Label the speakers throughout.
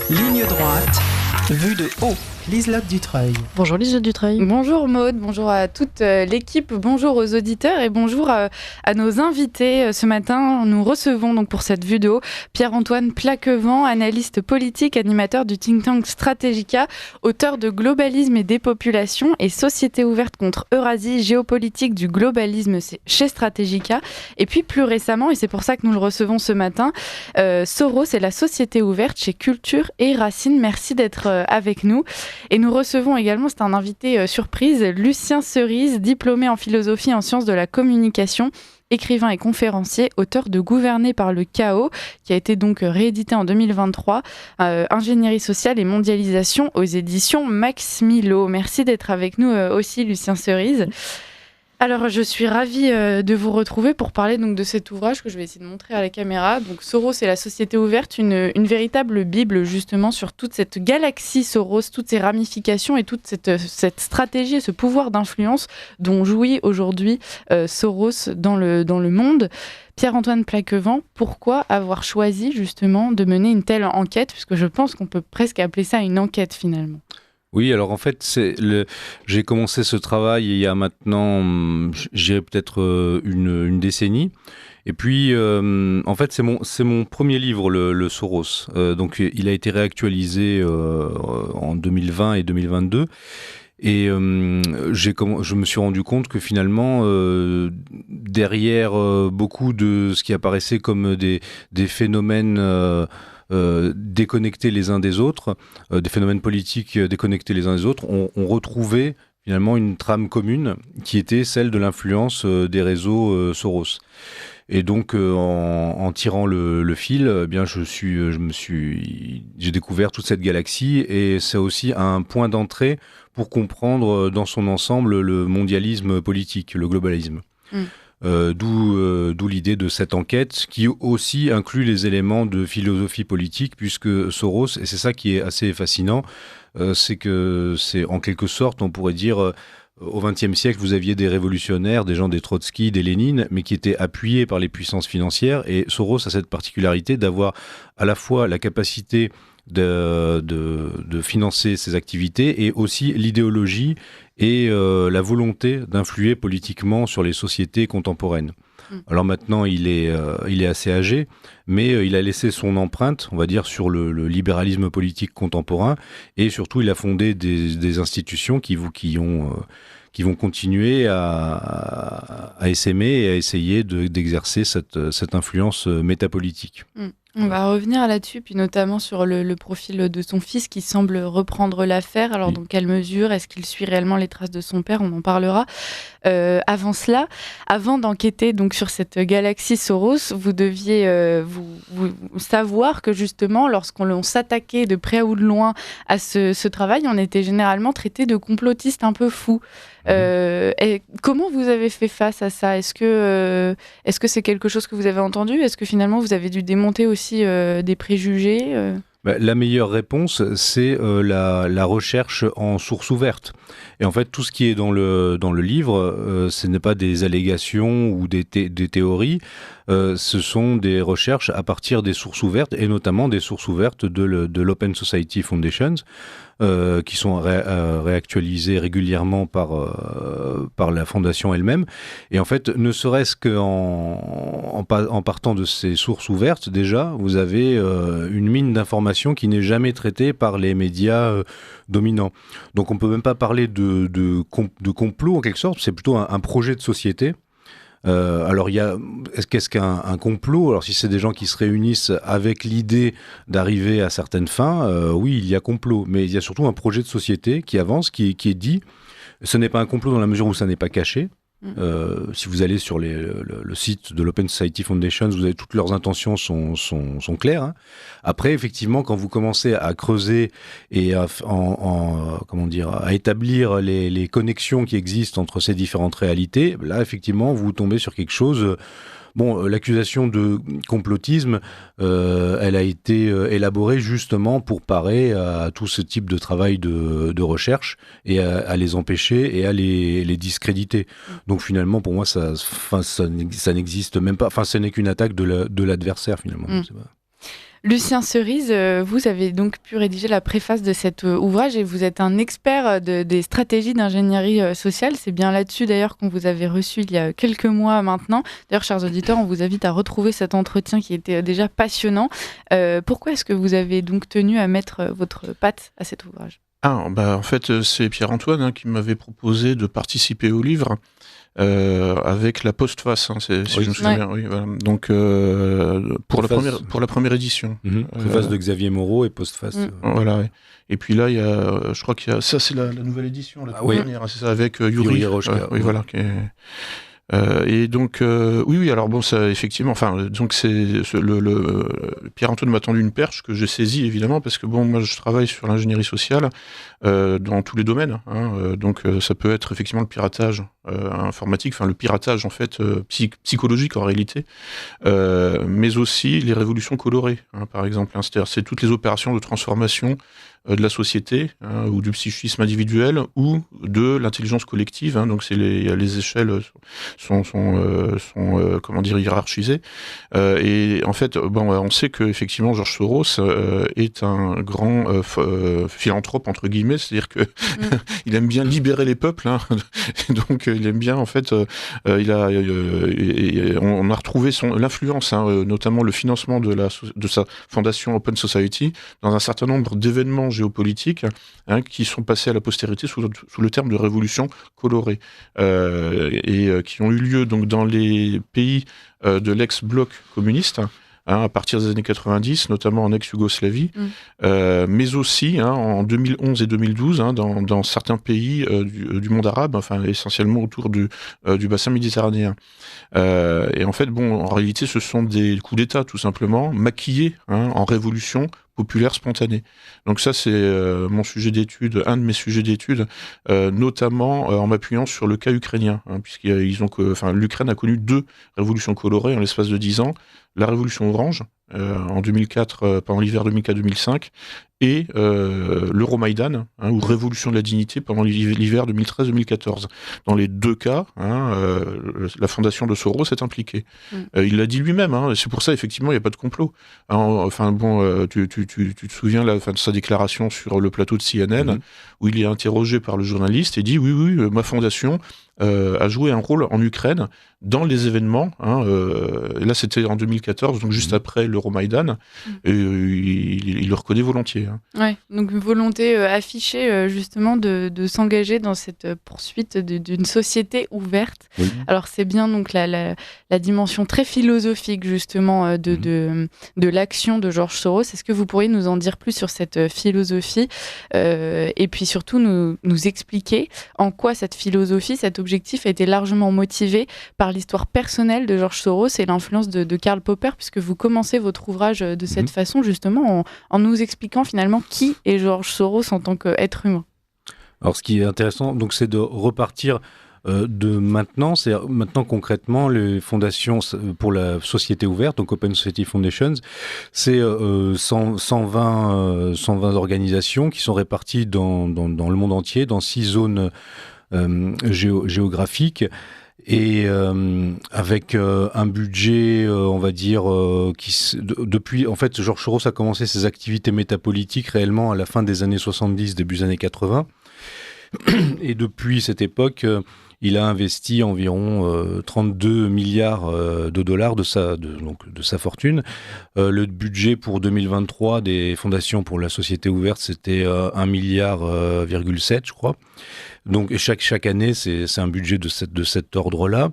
Speaker 1: Ligne droite, vue de haut. Liselotte Dutreuil.
Speaker 2: Bonjour Liselotte Dutreuil.
Speaker 3: Bonjour Maude, bonjour à toute l'équipe, bonjour aux auditeurs et bonjour à nos invités. Ce matin, nous recevons donc pour cette vue de haut Pierre-Antoine Plaquevent, analyste politique, animateur du think tank Stratégica, auteur de Globalisme et dépopulation et Société ouverte contre Eurasie, géopolitique du globalisme chez Stratégica. Et puis plus récemment, et c'est pour ça que nous le recevons ce matin, Soros et la Société ouverte chez Culture et Racine. Merci d'être avec nous. Et nous recevons également, c'est un invité surprise, Lucien Cerise, diplômé en philosophie et en sciences de la communication, écrivain et conférencier, auteur de Gouverner par le chaos, qui a été donc réédité en 2023, Ingénierie sociale et mondialisation aux éditions Max Milo. Merci d'être avec nous aussi, Lucien Cerise. Alors, je suis ravie de vous retrouver pour parler donc de cet ouvrage que je vais essayer de montrer à la caméra. Donc, Soros et la Société ouverte, une véritable bible justement sur toute cette galaxie Soros, toutes ses ramifications et toute cette stratégie et ce pouvoir d'influence dont jouit aujourd'hui Soros dans le monde. Pierre-Antoine Plaquevent, pourquoi avoir choisi justement de mener une telle enquête, puisque je pense qu'on peut presque appeler ça une enquête finalement.
Speaker 4: Oui, alors en fait, j'ai commencé ce travail il y a maintenant, j'irais peut-être une décennie. Et puis, en fait, c'est mon premier livre, le Soros. Donc, il a été réactualisé en 2020 et 2022. Et je me suis rendu compte que finalement, derrière beaucoup de ce qui apparaissait comme des phénomènes déconnectés les uns des autres, des phénomènes politiques déconnectés les uns des autres, on retrouvait finalement une trame commune qui était celle de l'influence des réseaux Soros. Et donc en tirant le fil, eh bien j'ai découvert toute cette galaxie et c'est aussi un point d'entrée pour comprendre dans son ensemble le mondialisme politique, le globalisme. D'où l'idée de cette enquête qui aussi inclut les éléments de philosophie politique puisque Soros, et c'est ça qui est assez fascinant, c'est que c'est en quelque sorte, on pourrait dire, au XXe siècle, vous aviez des révolutionnaires, des gens des Trotsky, des Lénine, mais qui étaient appuyés par les puissances financières et Soros a cette particularité d'avoir à la fois la capacité de financer ses activités et aussi l'idéologie et la volonté d'influer politiquement sur les sociétés contemporaines. Alors maintenant, il est assez âgé, mais il a laissé son empreinte, on va dire, sur le libéralisme politique contemporain et surtout, il a fondé des institutions qui vont continuer à essaimer et à essayer d'exercer cette influence métapolitique.
Speaker 3: On va revenir là-dessus, puis notamment sur le profil de son fils qui semble reprendre l'affaire. Alors, dans quelle mesure est-ce qu'il suit réellement les traces de son père ? On en parlera. Avant cela, avant d'enquêter donc sur cette galaxie Soros, vous deviez vous savoir que justement, lorsqu'on s'attaquait de près ou de loin à ce travail, on était généralement traité de complotiste un peu fou. Et comment vous avez fait face à ça ? Est-ce que c'est quelque chose que vous avez entendu ? Est-ce que finalement vous avez dû démonter aussi des préjugés ?
Speaker 4: La meilleure réponse, c'est la recherche en source ouverte. Et en fait, tout ce qui est dans le livre, ce n'est pas des allégations ou des théories, ce sont des recherches à partir des sources ouvertes, et notamment des sources ouvertes de l'Open Society Foundations, qui sont réactualisées régulièrement par la fondation elle-même. Et en fait, ne serait-ce qu'en partant de ces sources ouvertes, déjà, vous avez une mine d'informations qui n'est jamais traitée par les médias dominants. Donc on ne peut même pas parler de complot, en quelque sorte, c'est plutôt un projet de société. Alors, qu'est-ce qu'un complot ? Alors, si c'est des gens qui se réunissent avec l'idée d'arriver à certaines fins, oui, il y a complot. Mais il y a surtout un projet de société qui avance, qui est dit. Ce n'est pas un complot dans la mesure où ça n'est pas caché. Si vous allez sur le site de l'Open Society Foundation, vous avez toutes leurs intentions sont claires. Hein. Après, effectivement, quand vous commencez à creuser et à établir les connexions qui existent entre ces différentes réalités, là, effectivement, vous tombez sur quelque chose. L'accusation de complotisme, elle a été élaborée justement pour parer à tout ce type de travail de recherche et à les empêcher et à les discréditer. Donc finalement, pour moi, ça n'existe même pas. Enfin, ce n'est qu'une attaque de l'adversaire finalement.
Speaker 3: Lucien Cerise, vous avez donc pu rédiger la préface de cet ouvrage et vous êtes un expert des stratégies d'ingénierie sociale. C'est bien là-dessus d'ailleurs qu'on vous avait reçu il y a quelques mois maintenant. D'ailleurs, chers auditeurs, on vous invite à retrouver cet entretien qui était déjà passionnant. Pourquoi est-ce que vous avez donc tenu à mettre votre patte à cet ouvrage ?
Speaker 2: En fait, c'est Pierre-Antoine qui m'avait proposé de participer au livre. Avec la postface, si je me souviens bien. Oui, voilà. Donc pour la première édition.
Speaker 4: Préface de Xavier Moreau et postface.
Speaker 2: Voilà. Ouais. Et puis là, je crois qu'il y a ça, c'est la nouvelle édition, la dernière, c'est ça, avec Yuri Rochka. Oui, voilà. Et donc oui, alors bon, ça effectivement, donc c'est le Pierre-Antoine m'a tendu une perche que j'ai saisie évidemment parce que bon, moi je travaille sur l'ingénierie sociale dans tous les domaines, donc ça peut être effectivement le piratage informatique, le piratage en fait psychologique en réalité, mais aussi les révolutions colorées, par exemple, c'est-à-dire c'est toutes les opérations de transformation de la société ou du psychisme individuel ou de l'intelligence collective, donc les échelles sont comment dire, hiérarchisées, et en fait on sait que effectivement George Soros est un grand philanthrope entre guillemets, c'est-à-dire que il aime bien libérer les peuples, donc il aime bien en fait on a retrouvé l'influence, notamment le financement de sa fondation Open Society dans un certain nombre d'événements géopolitiques qui sont passés à la postérité sous le terme de révolution colorée, et qui ont eu lieu donc dans les pays de l'ex-bloc communiste, à partir des années 90, notamment en ex-Yougoslavie, mais aussi en 2011 et 2012 dans certains pays du monde arabe, essentiellement autour du bassin méditerranéen. Et en fait, en réalité, ce sont des coups d'État, tout simplement, maquillés en révolution populaire spontanée. Donc ça, c'est mon sujet d'étude, un de mes sujets d'étude, notamment en m'appuyant sur le cas ukrainien, l'Ukraine a connu 2 révolutions colorées en l'espace de 10 ans. La révolution orange, en 2004, pendant l'hiver 2004-2005, et l'Euromaïdan, ou révolution de la dignité, pendant l'hiver 2013-2014. Dans les 2 cas, la fondation de Soros est impliquée. Il l'a dit lui-même, c'est pour ça, effectivement, il n'y a pas de complot. Tu te souviens là, de sa déclaration sur le plateau de CNN, où il est interrogé par le journaliste et dit « Oui, ma fondation a joué un rôle en Ukraine dans les événements. » Là, c'était en 2014, donc juste après l'Euromaïdan, et il le reconnaît volontier.
Speaker 3: Ouais, donc une volonté affichée justement de s'engager dans cette poursuite d'une société ouverte. Oui. Alors c'est bien donc la dimension très philosophique justement de l'action de George Soros. Est-ce que vous pourriez nous en dire plus sur cette philosophie, et puis surtout nous expliquer en quoi cette philosophie, cet objectif a été largement motivé par l'histoire personnelle de George Soros et l'influence de Karl Popper, puisque vous commencez votre ouvrage de cette façon justement en nous expliquant finalement qui est George Soros en tant qu'être humain.
Speaker 4: Alors ce qui est intéressant, donc, c'est de repartir de maintenant, c'est maintenant concrètement les fondations pour la société ouverte, donc Open Society Foundations, c'est 120 organisations qui sont réparties dans le monde entier, dans 6 zones géographiques, et avec un budget, on va dire, depuis, en fait, George Soros a commencé ses activités métapolitiques réellement à la fin des années 70, début des années 80, et depuis cette époque, il a investi environ 32 milliards de dollars de sa fortune. Le budget pour 2023 des fondations pour la société ouverte, c'était 1,7 milliard, je crois. Donc chaque année, c'est un budget de cet ordre-là.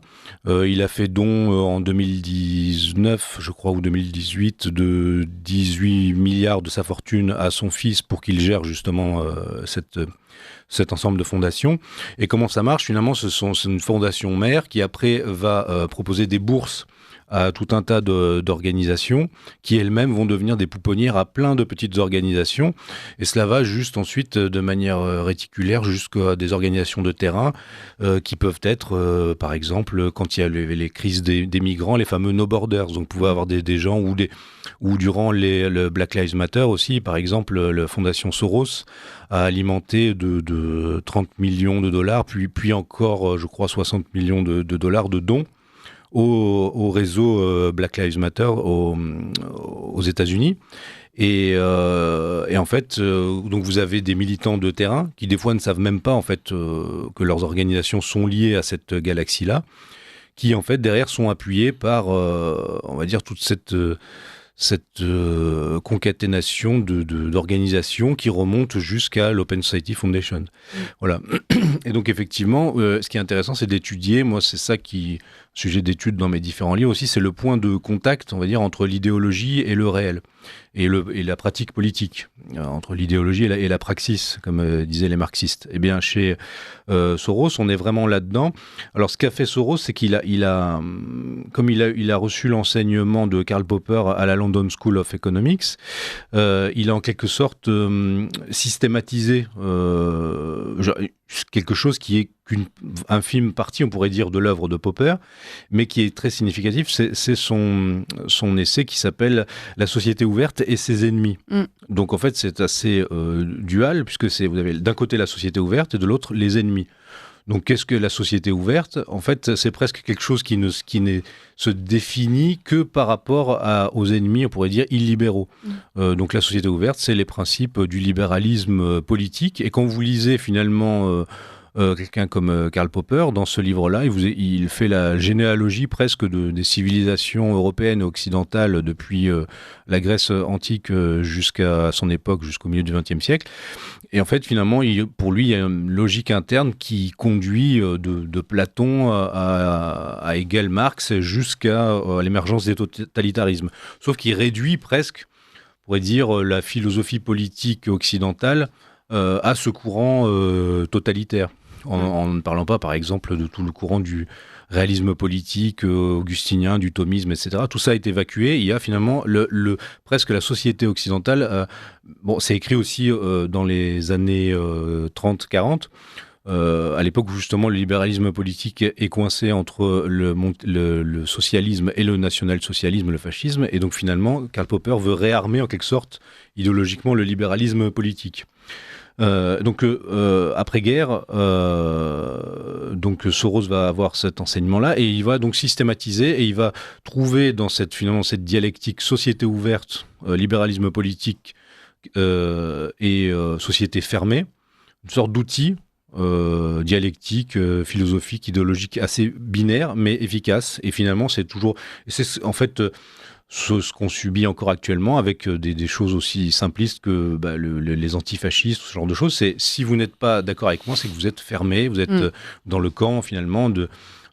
Speaker 4: Il a fait don en 2019, je crois, ou 2018, de 18 milliards de sa fortune à son fils pour qu'il gère justement cet ensemble de fondations. Et comment ça marche ? Finalement, c'est une fondation mère qui après va proposer des bourses à tout un tas d'organisations qui elles-mêmes vont devenir des pouponnières à plein de petites organisations. Et cela va juste ensuite de manière réticulaire jusqu'à des organisations de terrain qui peuvent être, par exemple, quand il y a les crises des migrants, les fameux No Borders. Donc, vous pouvez avoir des gens ou durant le Black Lives Matter aussi, par exemple, la fondation Soros a alimenté de 30 millions de dollars, puis encore, je crois, 60 millions de dollars de dons au réseau Black Lives Matter aux États-Unis. Et en fait, donc vous avez des militants de terrain qui des fois ne savent même pas en fait que leurs organisations sont liées à cette galaxie-là, qui en fait derrière sont appuyés par, on va dire, toute cette concaténation d'organisations qui remonte jusqu'à l'Open Society Foundation. Voilà. Et donc effectivement, ce qui est intéressant, c'est d'étudier, moi c'est ça qui, sujet d'étude dans mes différents livres aussi, c'est le point de contact, on va dire, entre l'idéologie et le réel, et la pratique politique, entre l'idéologie et la praxis, comme disaient les marxistes. Eh bien, chez Soros, on est vraiment là-dedans. Alors, ce qu'a fait Soros, c'est qu'il a reçu l'enseignement de Karl Popper à la London School of Economics, il a en quelque sorte systématisé quelque chose qui est qu'une infime partie, on pourrait dire, de l'œuvre de Popper, mais qui est très significatif, c'est son essai qui s'appelle « La société ouverte et ses ennemis ». Donc en fait, c'est assez dual, puisque vous avez d'un côté la société ouverte et de l'autre les ennemis. Donc qu'est-ce que la société ouverte ? En fait, c'est presque quelque chose qui ne se définit que par rapport aux ennemis, on pourrait dire, illibéraux. Donc la société ouverte, c'est les principes du libéralisme politique. Et quand vous lisez finalement quelqu'un comme Karl Popper, dans ce livre-là, il fait la généalogie presque des civilisations européennes et occidentales depuis la Grèce antique jusqu'à son époque, jusqu'au milieu du XXe siècle. Et en fait, finalement, pour lui, il y a une logique interne qui conduit de Platon à Hegel, Marx, jusqu'à l'émergence des totalitarismes. Sauf qu'il réduit presque, on pourrait dire, la philosophie politique occidentale à ce courant totalitaire. En ne parlant pas, par exemple, de tout le courant du réalisme politique augustinien, du thomisme, etc. Tout ça est évacué. Il y a finalement presque la société occidentale. C'est écrit aussi dans les années 30-40. À l'époque où justement le libéralisme politique est coincé entre le socialisme et le national-socialisme, le fascisme. Et donc finalement, Karl Popper veut réarmer en quelque sorte idéologiquement le libéralisme politique. Après-guerre, donc Soros va avoir cet enseignement-là et il va donc systématiser et il va trouver dans cette dialectique société ouverte, libéralisme politique et société fermée, une sorte d'outil dialectique, philosophique, idéologique assez binaire mais efficace. Et finalement, c'est en fait ce qu'on subit encore actuellement avec des choses aussi simplistes que les antifascistes, ce genre de choses. C'est si vous n'êtes pas d'accord avec moi, c'est que vous êtes fermé, vous êtes dans le camp finalement de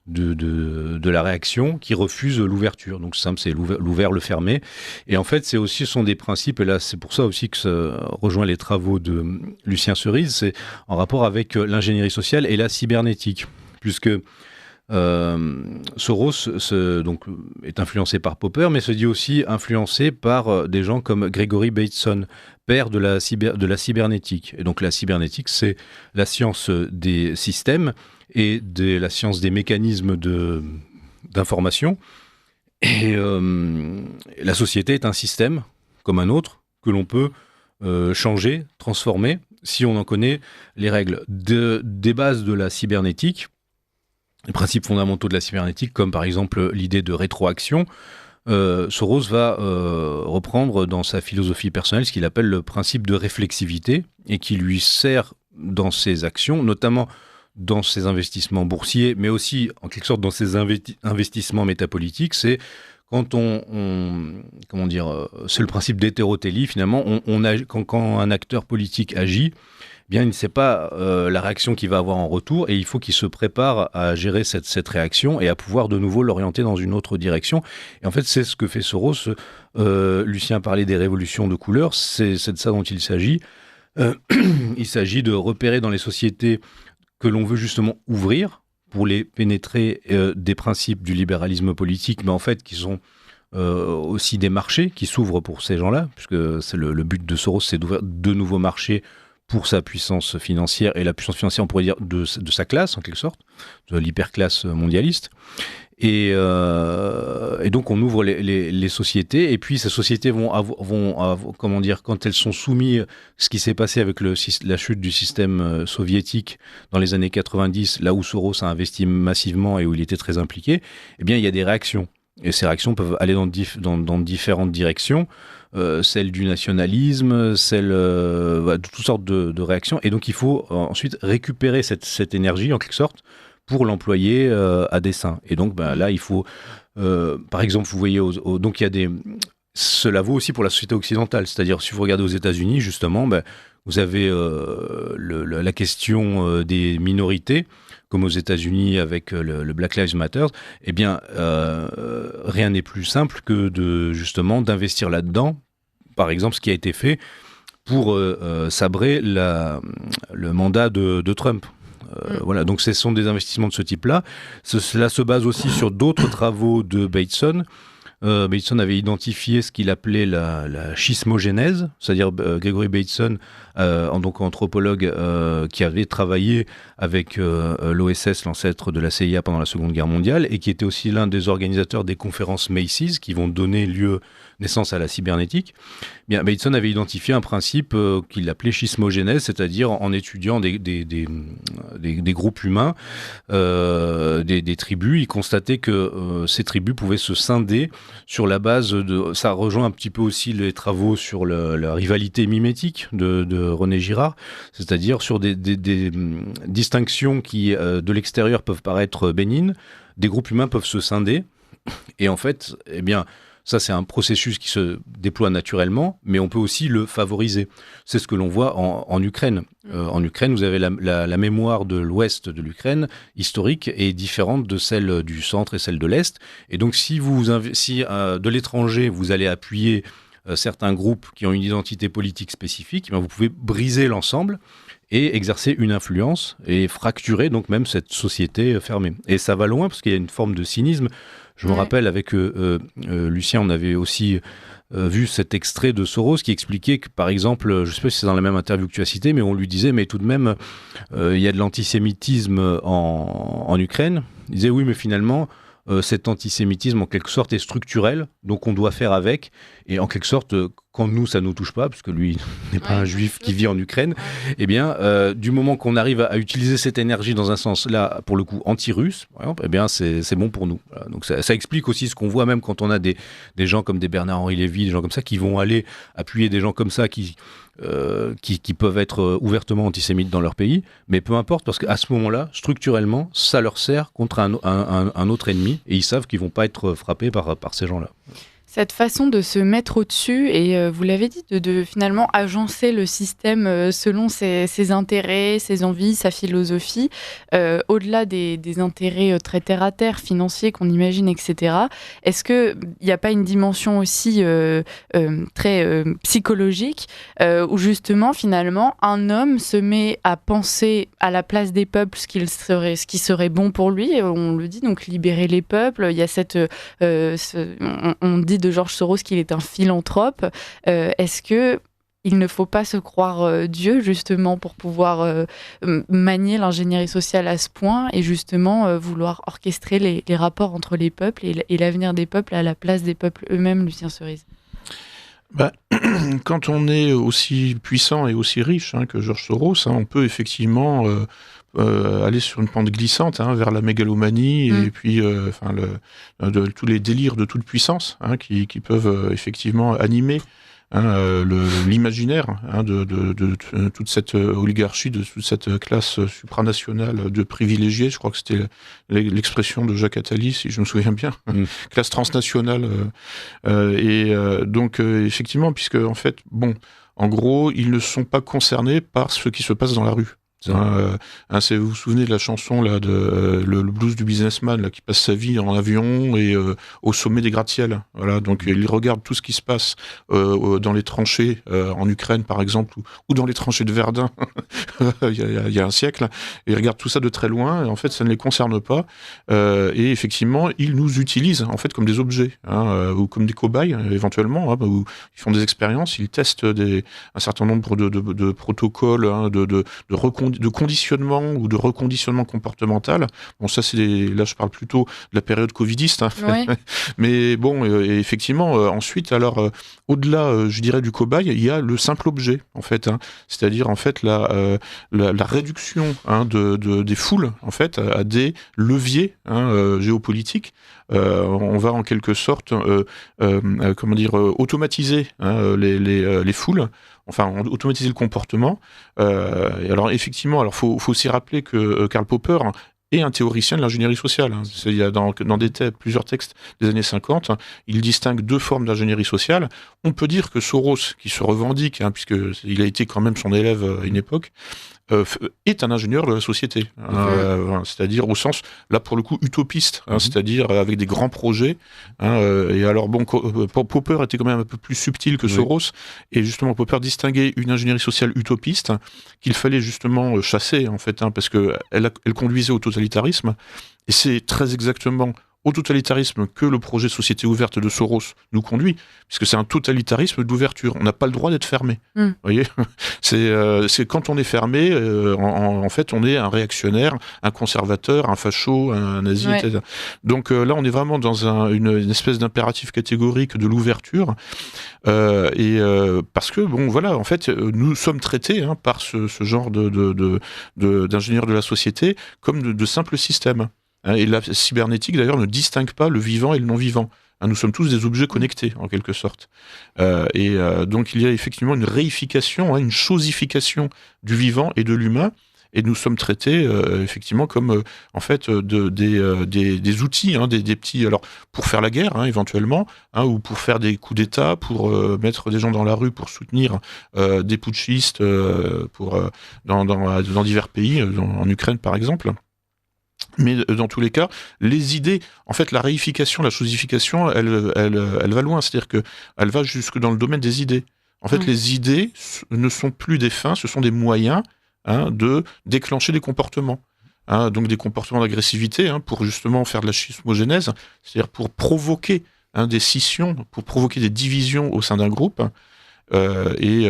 Speaker 4: la réaction qui refuse l'ouverture. Donc c'est simple, c'est l'ouvert, le fermé. Et en fait, ce sont des principes, et là c'est pour ça aussi que ça rejoint les travaux de Lucien Cerise, c'est en rapport avec l'ingénierie sociale et la cybernétique, puisque Soros donc, est influencé par Popper, mais se dit aussi influencé par des gens comme Gregory Bateson, père de la cybernétique. Et donc la cybernétique, c'est la science des systèmes et la science des mécanismes d'information. Et la société est un système, comme un autre, que l'on peut changer, transformer, si on en connaît les règles. Des bases de la cybernétique, les principes fondamentaux de la cybernétique, comme par exemple l'idée de rétroaction, Soros va reprendre dans sa philosophie personnelle ce qu'il appelle le principe de réflexivité et qui lui sert dans ses actions, notamment dans ses investissements boursiers, mais aussi en quelque sorte dans ses investissements métapolitiques. C'est quand c'est le principe d'hétérotélie finalement. Quand un acteur politique agit, bien, il ne sait pas la réaction qu'il va avoir en retour et il faut qu'il se prépare à gérer cette réaction et à pouvoir de nouveau l'orienter dans une autre direction. Et en fait, c'est ce que fait Soros. Lucien parlait des révolutions de couleurs, c'est de ça dont il s'agit. Il s'agit de repérer dans les sociétés que l'on veut justement ouvrir pour les pénétrer des principes du libéralisme politique, mais en fait qui sont aussi des marchés qui s'ouvrent pour ces gens-là, puisque c'est le but de Soros, c'est d'ouvrir de nouveaux marchés pour sa puissance financière, et la puissance financière, on pourrait dire, de sa classe, en quelque sorte, de l'hyperclasse mondialiste. Et donc, on ouvre les sociétés, et puis ces sociétés vont comment dire, quand elles sont soumises, ce qui s'est passé avec la chute du système soviétique dans les années 90, là où Soros a investi massivement et où il était très impliqué, eh bien, il y a des réactions. Et ces réactions peuvent aller dans différentes directions, celle du nationalisme, celle de toutes sortes de réactions. Et donc, il faut ensuite récupérer cette énergie, en quelque sorte, pour l'employer à dessein. Et donc, là, il faut... par exemple, vous voyez... donc, il y a des... Cela vaut aussi pour la société occidentale. C'est-à-dire, si vous regardez aux États-Unis, justement, vous avez la question des minorités, comme aux États-Unis avec le Black Lives Matter. Eh bien, rien n'est plus simple que justement d'investir là-dedans. Par exemple, ce qui a été fait pour sabrer le mandat de Trump. Voilà, donc ce sont des investissements de ce type-là. Cela se base aussi sur d'autres travaux de Bateson. Bateson avait identifié ce qu'il appelait la schismogénèse, c'est-à-dire Gregory Bateson, donc anthropologue qui avait travaillé avec l'OSS, l'ancêtre de la CIA pendant la Seconde Guerre mondiale, et qui était aussi l'un des organisateurs des conférences Macy's qui vont donner naissance à la cybernétique. Bien, Bateson avait identifié un principe qu'il appelait schismogénèse, c'est-à-dire en étudiant des groupes humains, des tribus, il constatait que ces tribus pouvaient se scinder sur la base de... Ça rejoint un petit peu aussi les travaux sur la rivalité mimétique de René Girard, c'est-à-dire sur des distinctions qui, de l'extérieur, peuvent paraître bénignes. Des groupes humains peuvent se scinder, et en fait, eh bien... Ça, c'est un processus qui se déploie naturellement, mais on peut aussi le favoriser. C'est ce que l'on voit en Ukraine. En Ukraine, vous avez la mémoire de l'ouest de l'Ukraine, historique, est différente de celle du centre et celle de l'est. Et donc, si de l'étranger, vous allez appuyer certains groupes qui ont une identité politique spécifique, eh bien, vous pouvez briser l'ensemble et exercer une influence et fracturer donc même cette société fermée. Et ça va loin parce qu'il y a une forme de cynisme. Je me rappelle avec Lucien, on avait aussi vu cet extrait de Soros qui expliquait que, par exemple, je ne sais pas si c'est dans la même interview que tu as cité, mais on lui disait, mais tout de même, il y a de l'antisémitisme en Ukraine. Il disait, oui, mais finalement, cet antisémitisme, en quelque sorte, est structurel, donc on doit faire avec. Et en quelque sorte, quand nous, ça ne nous touche pas, puisque lui n'est pas un juif qui vit en Ukraine, eh bien, du moment qu'on arrive à utiliser cette énergie dans un sens, là, pour le coup, anti-russe, par exemple, eh bien, c'est bon pour nous. Voilà. Donc ça explique aussi ce qu'on voit même quand on a des gens comme des Bernard-Henri Lévy, des gens comme ça, qui vont aller appuyer des gens comme ça qui peuvent être ouvertement antisémites dans leur pays, mais peu importe, parce qu'à ce moment-là, structurellement, ça leur sert contre un autre ennemi, et ils savent qu'ils ne vont pas être frappés par ces gens-là.
Speaker 3: Cette façon de se mettre au-dessus, et vous l'avez dit, de finalement agencer le système selon ses intérêts, ses envies, sa philosophie, au-delà des intérêts très terre-à-terre, financiers qu'on imagine, etc. Est-ce qu'il n'y a pas une dimension aussi très psychologique où justement, finalement, un homme se met à penser à la place des peuples ce qui serait bon pour lui, on le dit, donc libérer les peuples, il y a on dit de George Soros qu'il est un philanthrope. Est-ce qu'il ne faut pas se croire Dieu, justement, pour pouvoir manier l'ingénierie sociale à ce point et justement vouloir orchestrer les rapports entre les peuples et l'avenir des peuples à la place des peuples eux-mêmes, Lucien Cerise?
Speaker 2: Quand on est aussi puissant et aussi riche que George Soros, on peut effectivement aller sur une pente glissante vers la mégalomanie et puis tous les délires de toute puissance qui peuvent effectivement animer l'imaginaire de toute cette oligarchie, de toute cette classe supranationale de privilégiés. Je crois que c'était l'expression de Jacques Attali, si je me souviens bien, classe transnationale. Donc effectivement, puisque en fait, en gros, ils ne sont pas concernés par ce qui se passe dans la rue. Vous vous souvenez de la chanson là, de le blues du businessman là, qui passe sa vie en avion et au sommet des gratte-ciel. Voilà, donc il regarde tout ce qui se passe dans les tranchées en Ukraine par exemple ou dans les tranchées de Verdun il y a un siècle. Et il regarde tout ça de très loin. Et en fait, ça ne les concerne pas. Et effectivement, ils nous utilisent en fait comme des objets ou comme des cobayes éventuellement. Où ils font des expériences, ils testent un certain nombre de protocoles de conditionnement ou de reconditionnement comportemental. Bon, ça, là, je parle plutôt de la période covidiste.
Speaker 3: Oui.
Speaker 2: Mais bon, effectivement, ensuite, alors, au-delà, je dirais, du cobaye, il y a le simple objet, en fait. C'est-à-dire, en fait, la réduction des foules, en fait, à des leviers géopolitiques. On va, en quelque sorte, automatiser les foules. Enfin, automatiser le comportement. Et alors, effectivement, faut aussi rappeler que Karl Popper est un théoricien de l'ingénierie sociale. Il y a dans plusieurs textes des années 50, il distingue deux formes d'ingénierie sociale. On peut dire que Soros, qui se revendique, puisqu'il a été quand même son élève à une époque, est un ingénieur de la société, c'est-à-dire au sens, là pour le coup, utopiste, c'est-à-dire avec des grands projets. Et alors bon, Popper était quand même un peu plus subtil que Soros, et justement Popper distinguait une ingénierie sociale utopiste qu'il fallait justement chasser en fait, parce que elle conduisait au totalitarisme, et c'est très exactement au totalitarisme que le projet Société ouverte de Soros nous conduit, puisque c'est un totalitarisme d'ouverture. On n'a pas le droit d'être fermé. Vous voyez, c'est quand on est fermé, en fait, on est un réactionnaire, un conservateur, un facho, un nazi, etc. Donc là, on est vraiment dans une espèce d'impératif catégorique de l'ouverture, parce que bon, voilà, en fait, nous sommes traités par ce genre d'ingénieurs de la société comme de simples systèmes. Et la cybernétique, d'ailleurs, ne distingue pas le vivant et le non-vivant. Nous sommes tous des objets connectés, en quelque sorte. Donc, il y a effectivement une réification, une chosification du vivant et de l'humain. Et nous sommes traités, effectivement, comme, en fait, des outils, des petits... Alors, pour faire la guerre, éventuellement, ou pour faire des coups d'État, pour mettre des gens dans la rue, pour soutenir des putschistes dans divers pays, en Ukraine, par exemple. Mais dans tous les cas, les idées, en fait, la réification, la chosification, elle va loin. C'est-à-dire qu'elle va jusque dans le domaine des idées. En fait, les idées ne sont plus des fins, ce sont des moyens de déclencher des comportements. Donc des comportements d'agressivité pour justement faire de la schismogénèse, c'est-à-dire pour provoquer des scissions, pour provoquer des divisions au sein d'un groupe, et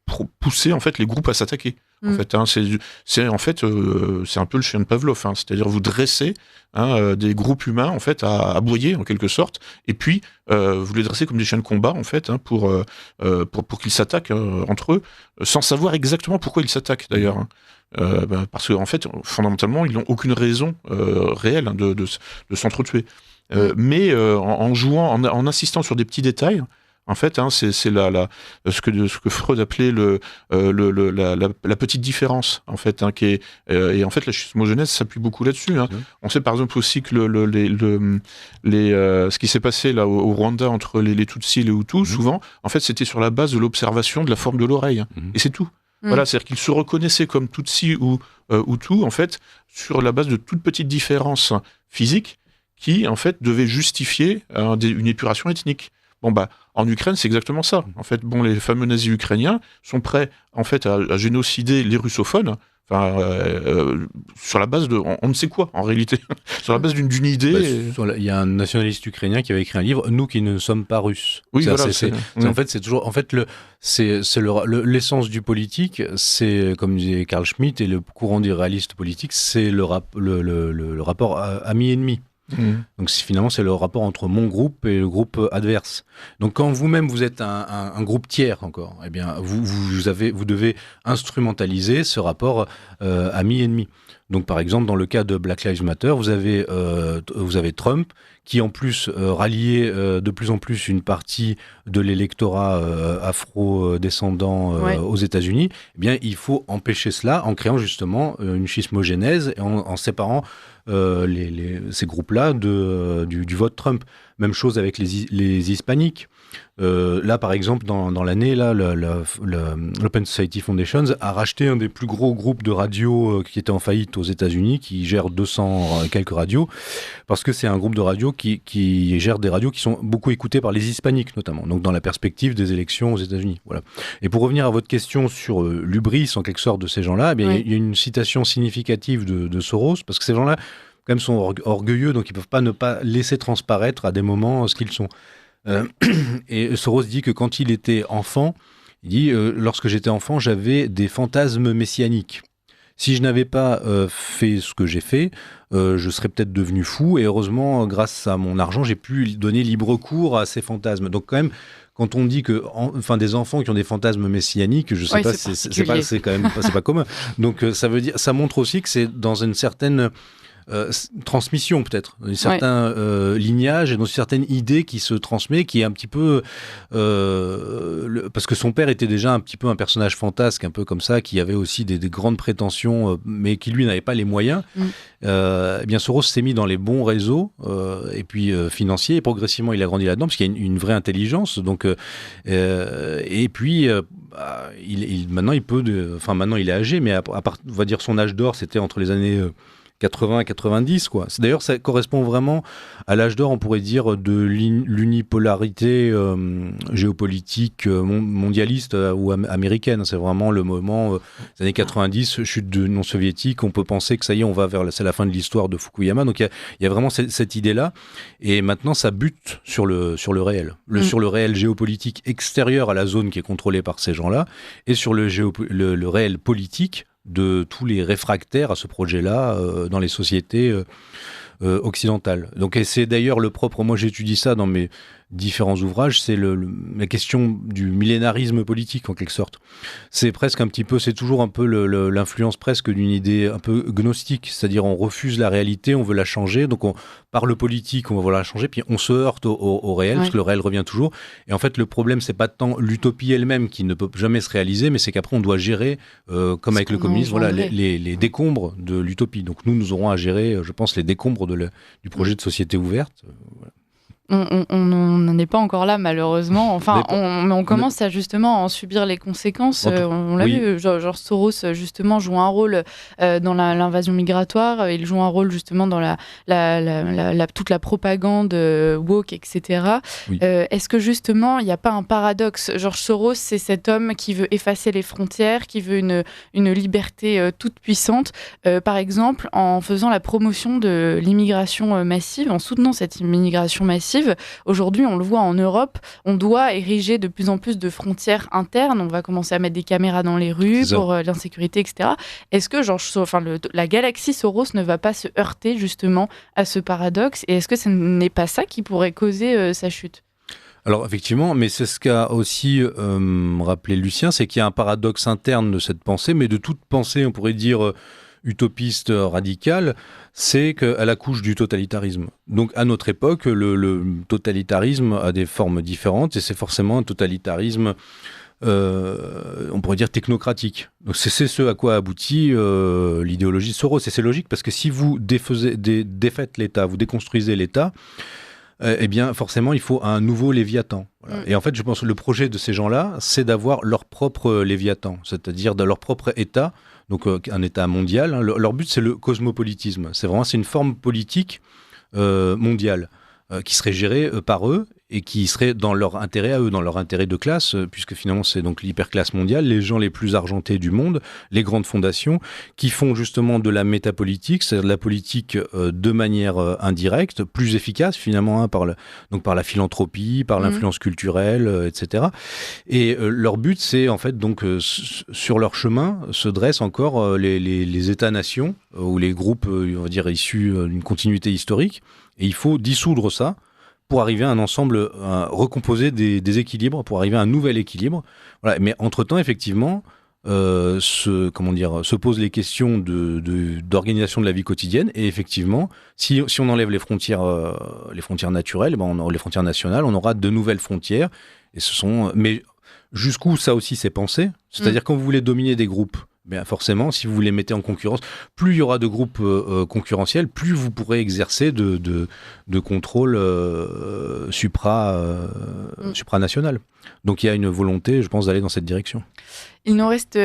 Speaker 2: pour pousser en fait les groupes à s'attaquer. En fait, c'est un peu le chien de Pavlov, c'est-à-dire vous dressez des groupes humains en fait à aboyer en quelque sorte, et puis vous les dressez comme des chiens de combat en fait pour qu'ils s'attaquent entre eux, sans savoir exactement pourquoi ils s'attaquent d'ailleurs. Parce qu'en fait, fondamentalement, ils n'ont aucune raison réelle de s'entretuer. Mais en jouant, en insistant sur des petits détails. En fait, c'est ce que Freud appelait la petite différence, en fait, qui est et en fait la schismogénèse s'appuie beaucoup là-dessus. On sait par exemple aussi que ce qui s'est passé là au Rwanda entre les Tutsis et les Hutus, souvent, en fait, c'était sur la base de l'observation de la forme de l'oreille, et c'est tout. Voilà, c'est-à-dire qu'ils se reconnaissaient comme Tutsis ou Hutus, en fait, sur la base de toutes petites différences physiques qui, en fait, devaient justifier une épuration ethnique. Bon, en Ukraine, c'est exactement ça. En fait, les fameux nazis ukrainiens sont prêts, en fait, à génocider les russophones, sur la base de... On ne sait quoi, en réalité. Sur la base d'une idée...
Speaker 4: Il y a un nationaliste ukrainien qui avait écrit un livre, « Nous qui ne sommes pas russes ».
Speaker 2: Oui, voilà.
Speaker 4: En fait, c'est toujours... En fait, l'essence du politique, c'est, comme disait Carl Schmitt, et le courant des réalistes politiques, c'est le rapport ami-ennemi. Donc finalement, c'est le rapport entre mon groupe et le groupe adverse. Donc quand vous-même vous êtes un groupe tiers encore, eh bien vous devez instrumentaliser ce rapport ami-ennemi. Donc par exemple, dans le cas de Black Lives Matter, vous avez Trump qui en plus ralliait de plus en plus une partie de l'électorat afro-descendant aux États-Unis. Eh bien, il faut empêcher cela en créant justement une schismogénèse et en séparant ces groupes-là du vote Trump. Même chose avec les hispaniques. Là, par exemple, dans l'année, là, l'Open Society Foundations a racheté un des plus gros groupes de radio qui était en faillite aux États-Unis, qui gère 200 quelques radios, parce que c'est un groupe de radio qui gère des radios qui sont beaucoup écoutées par les hispaniques, notamment, donc dans la perspective des élections aux États-Unis. Voilà. Et pour revenir à votre question sur l'hubris, en quelque sorte, de ces gens-là, eh bien, il y a une citation significative de Soros, parce que ces gens-là, quand même, sont orgueilleux, donc ils ne peuvent pas ne pas laisser transparaître à des moments ce qu'ils sont. Et Soros dit que quand il était enfant, il dit lorsque j'étais enfant, j'avais des fantasmes messianiques. Si je n'avais pas fait ce que j'ai fait, je serais peut-être devenu fou. Et heureusement, grâce à mon argent, j'ai pu donner libre cours à ces fantasmes. Donc quand même, quand on dit que, des enfants qui ont des fantasmes messianiques, je sais pas, c'est quand même c'est pas commun. Donc ça veut dire, ça montre aussi que c'est dans une certaine transmission peut-être, un certain lignage et dans une certaine idée qui se transmet, qui est un petit peu parce que son père était déjà un petit peu un personnage fantasque, un peu comme ça, qui avait aussi des grandes prétentions, mais qui lui n'avait pas les moyens. Eh bien Soros s'est mis dans les bons réseaux et puis financiers, et progressivement il a grandi là-dedans parce qu'il y a une vraie intelligence. Donc et puis maintenant il peut, maintenant il est âgé, mais on va dire son âge d'or c'était entre les années 80 90, quoi. D'ailleurs, ça correspond vraiment à l'âge d'or, on pourrait dire, de l'unipolarité géopolitique mondialiste ou américaine. C'est vraiment le moment des années 90, chute de l'Union soviétique. On peut penser que ça y est, c'est la fin de l'histoire de Fukuyama. Donc il y a vraiment cette idée-là. Et maintenant, ça bute sur le réel. Sur le réel géopolitique extérieur à la zone qui est contrôlée par ces gens-là, et sur le réel politique de tous les réfractaires à ce projet-là dans les sociétés occidentales. Donc, et c'est d'ailleurs le propre, moi j'étudie ça dans mes différents ouvrages, c'est la question du millénarisme politique en quelque sorte. C'est presque un petit peu, c'est toujours un peu l'influence presque d'une idée un peu gnostique, c'est-à-dire on refuse la réalité, on veut la changer, donc par le politique on va vouloir la changer, puis on se heurte au réel, parce que le réel revient toujours. Et en fait le problème c'est pas tant l'utopie elle-même qui ne peut jamais se réaliser, mais c'est qu'après on doit gérer, comme avec le communisme, les décombres de l'utopie. Donc nous aurons à gérer, je pense, les décombres du projet de société ouverte. Voilà.
Speaker 3: On n'en est pas encore là, malheureusement. Enfin, on commence à justement en subir les conséquences. On l'a vu, George Soros, justement, joue un rôle dans l'invasion migratoire. Il joue un rôle, justement, dans toute la propagande woke, etc. Oui. Est-ce que, justement, il n'y a pas un paradoxe ? George Soros, c'est cet homme qui veut effacer les frontières, qui veut une liberté toute puissante. Par exemple, en faisant la promotion de l'immigration massive, en soutenant cette immigration massive, aujourd'hui, on le voit en Europe, on doit ériger de plus en plus de frontières internes. On va commencer à mettre des caméras dans les rues pour l'insécurité, etc. Est-ce que la galaxie Soros ne va pas se heurter justement à ce paradoxe ? Et est-ce que ce n'est pas ça qui pourrait causer sa chute ?
Speaker 4: Alors effectivement, mais c'est ce qu'a aussi rappelé Lucien, c'est qu'il y a un paradoxe interne de cette pensée, mais de toute pensée, on pourrait dire utopiste radicale, c'est qu'elle accouche du totalitarisme. Donc à notre époque, le totalitarisme a des formes différentes et c'est forcément un totalitarisme, on pourrait dire technocratique. Donc c'est ce à quoi aboutit l'idéologie de Soros. Et c'est logique parce que si vous défaites l'État, vous déconstruisez l'État, eh bien forcément il faut un nouveau Léviathan. Voilà. Et en fait je pense que le projet de ces gens-là, c'est d'avoir leur propre Léviathan, c'est-à-dire de leur propre État, donc un État mondial. Hein. Leur but c'est le cosmopolitisme, c'est une forme politique mondiale qui serait gérée par eux et qui serait dans leur intérêt à eux, dans leur intérêt de classe, puisque finalement c'est donc l'hyperclasse mondiale, les gens les plus argentés du monde, les grandes fondations, qui font justement de la métapolitique, c'est-à-dire de la politique de manière indirecte, plus efficace finalement, hein, par la philanthropie, par l'influence culturelle, etc. Et leur but c'est en fait donc sur leur chemin se dressent encore les États-nations ou les groupes, on va dire issus d'une continuité historique, et il faut dissoudre ça pour arriver à un ensemble, recomposer des équilibres, pour arriver à un nouvel équilibre. Voilà. Mais entre-temps, effectivement, se posent les questions d'organisation de la vie quotidienne. Et effectivement, si on enlève les frontières naturelles, les frontières nationales, on aura de nouvelles frontières. Mais jusqu'où ça aussi c'est pensé ? C'est-à-dire quand vous voulez dominer des groupes, Bien forcément, si vous les mettez en concurrence, plus il y aura de groupes concurrentiels, plus vous pourrez exercer de contrôle supranational. Donc il y a une volonté, je pense, d'aller dans cette direction. Il
Speaker 3: nous reste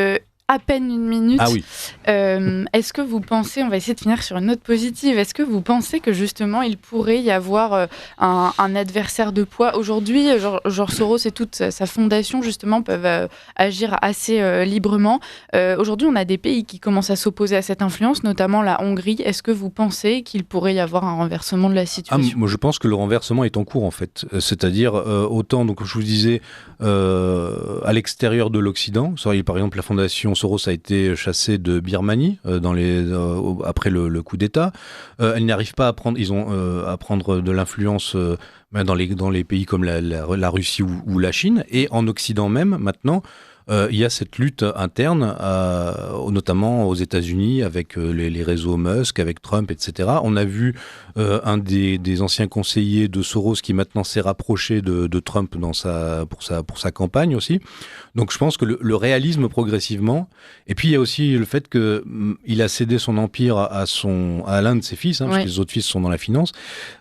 Speaker 3: à peine une minute.
Speaker 4: Ah oui.
Speaker 3: Est-ce que vous pensez, on va essayer de finir sur une note positive, est-ce que vous pensez que justement il pourrait y avoir un adversaire de poids aujourd'hui, George Soros et toute sa fondation justement peuvent agir assez librement. Aujourd'hui on a des pays qui commencent à s'opposer à cette influence, notamment la Hongrie. Est-ce que vous pensez qu'il pourrait y avoir un renversement de la situation ?
Speaker 4: Moi je pense que le renversement est en cours en fait. C'est-à-dire autant, donc, comme je vous disais, à l'extérieur de l'Occident, par exemple la fondation Soros a été chassée de Birmanie après le coup d'État. Elle n'arrive pas à prendre, à prendre de l'influence dans les pays comme la Russie ou la Chine. Et en Occident même, maintenant, il y a cette lutte interne, notamment aux États-Unis, avec les réseaux Musk, avec Trump, etc. On a vu un des anciens conseillers de Soros qui maintenant s'est rapproché de Trump pour sa campagne aussi. Donc je pense que le réalisme progressivement, et puis il y a aussi le fait qu'il a cédé son empire à l'un de ses fils, parce que les autres fils sont dans la finance,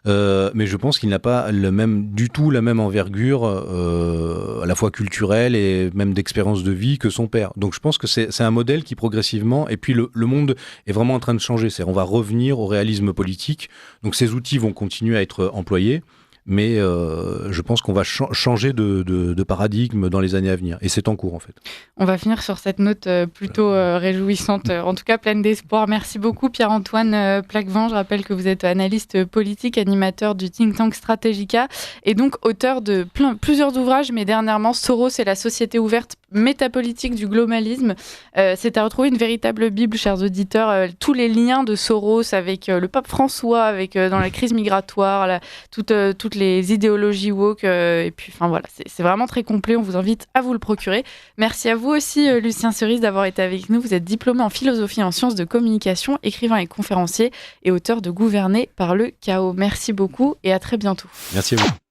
Speaker 4: mais je pense qu'il n'a pas du tout la même envergure, à la fois culturelle et même d'expérience de vie que son père. Donc je pense que c'est un modèle qui progressivement, et puis le monde est vraiment en train de changer, on va revenir au réalisme politique, donc ces outils vont continuer à être employés, mais je pense qu'on va changer de paradigme dans les années à venir, et c'est en cours en fait.
Speaker 3: On va finir sur cette note plutôt réjouissante, en tout cas pleine d'espoir. Merci beaucoup Pierre-Antoine Plaquevent. Je rappelle que vous êtes analyste politique, animateur du think tank Stratégica, et donc auteur de plusieurs ouvrages, mais dernièrement Soros et la société ouverte, métapolitique du globalisme. C'est à retrouver, une véritable bible, chers auditeurs, tous les liens de Soros avec le pape François, avec dans la crise migratoire, toutes les idéologies woke, et puis enfin voilà, c'est vraiment très complet. On vous invite à vous le procurer. Merci à vous aussi Lucien Cerise d'avoir été avec nous. Vous êtes diplômé en philosophie et en sciences de communication, écrivain et conférencier, et auteur de Gouverner par le chaos. Merci beaucoup et à très bientôt.
Speaker 4: Merci à vous.